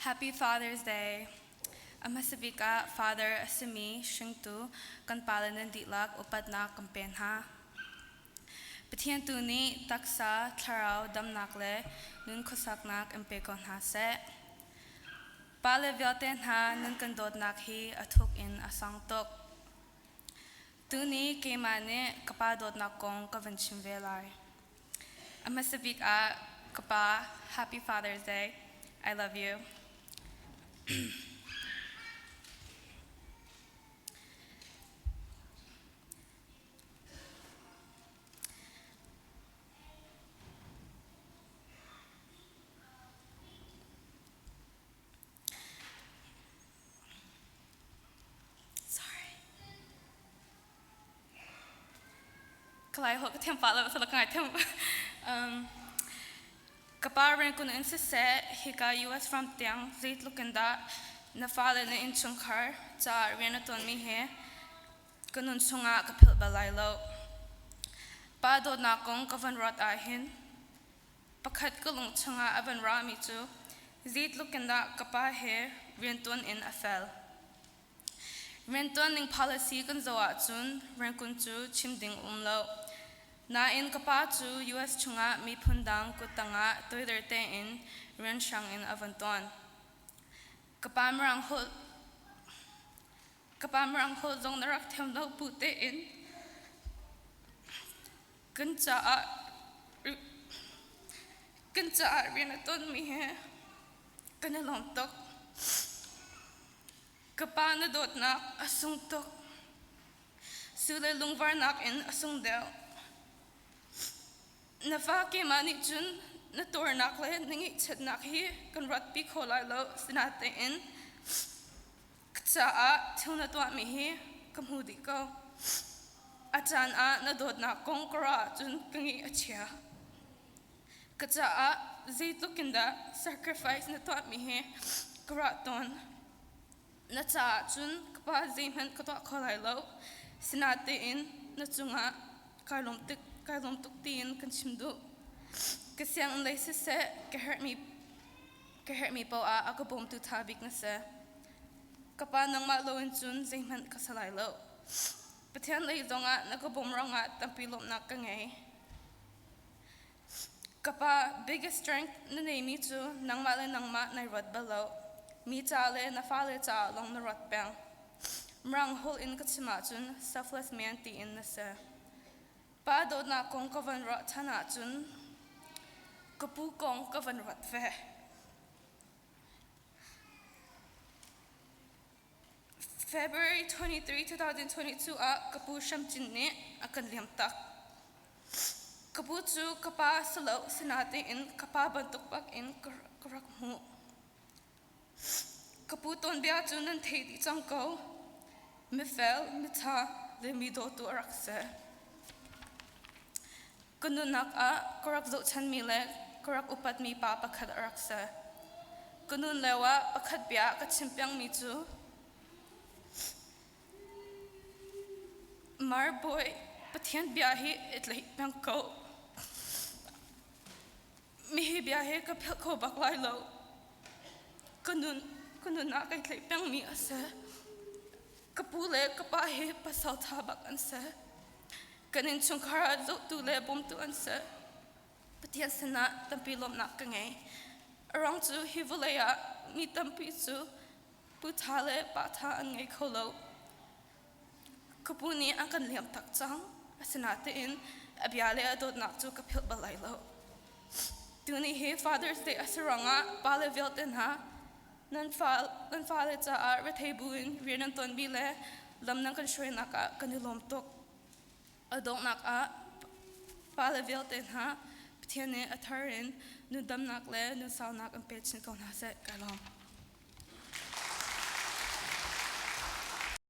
Happy Father's Day. Amasabika Father Asimi Shingtu Kanpalanan Ditlak Dawtnak Kampenha. Patientuni taksa tlarau damnakle nun kosaknak empekon hase. Pale vyotenha nun kan Dawtnak hi atuk in asangtok. Tuni kemane kapa Dawtnak kong kavanchim velai. Amasabika kapa Happy Father's Day. I love you. Kalai ho katem pala sa lakang item. Kaparin kun insise hika US from tiang zait lukenda na fala na inchungkar ta renaton mi he kunun sunga kapil balaylo. Pa Dawtnak kong kavan rot ahin pakat kulung chunga avan rami tu zait lukenda kapa he renton in afel. Renton ning policy kun zawa chun renkun tu chimding umlo. Na in kapatu US chunga mi pundang kutanga toilerte in renshang in avanton. Kapamrang ho zong narak temno pute in kuncha renaton mi he kanalom tok. Kapana Dawtnak asung tok. Sule lungvarnak in asung del. Nafaki mani jun na tornak le ningi Chimnak hi kan rat pi kholai lo sinate in kcha til na twa mi hi kamhudi ko achan a na Dawtnak kong kra jun kangi achia kcha zait lukinda sacrifice na twa mi hi kra ton na cha jun kapa zaiman katwa kholai lo sinate in na chunga karlom tuktiin kan chimdu kasyang laisa se ka hurt me po a ako bom tu tabik na se kapa nang malo in chun zaiman kasalai lo patian lay zonga nakabom ronga tampilom na kangay kapa biggest strength na mi tu nang mala nang ma na rod below mi tale na fale ta long na rot bang mrang hol in kachima chun selfless man ti in na se Pa Dawtnak kong kavan rot tana chun kapu kong kavan rot ve. February 23, 2022 a kapu shamchin ne akan liamtak. Kapu chu kapa salo sinate in kapa bantukpak in karakmu. Kapu ton bia chun nan thei di changko mifel mitha le midotu arakse. Kununak a korak zo chan mi le korak upat mi pa pakhat araksa. Kunun lewa pakhat bia ka chimpyang mi chu. Mar boy pathian bia hi itlai pang ko. Mi hi bia hi ka phel ko baklai lo. Kunun na ka itlai pang mi asa. Kapule kapa hi pasal tabak ansa. Kanin chungkara zo tu le bom tu ansa patian sana tampilom na kangay arang tu hivulaya mi tampi tu putale bata an ngay kolo kapuni akan liam takchang asanate in abyale Dawtnak tu kapil balaylo tuni he Father's Day asaranga pale vilten ha nan fale ta a retebuin rinan ton bile lam nang kan shwe naka kanilom tok Dawtnak a pala vilten ha patiane atarin nu damnak le nu salnak ang pechin kong nasa kalom.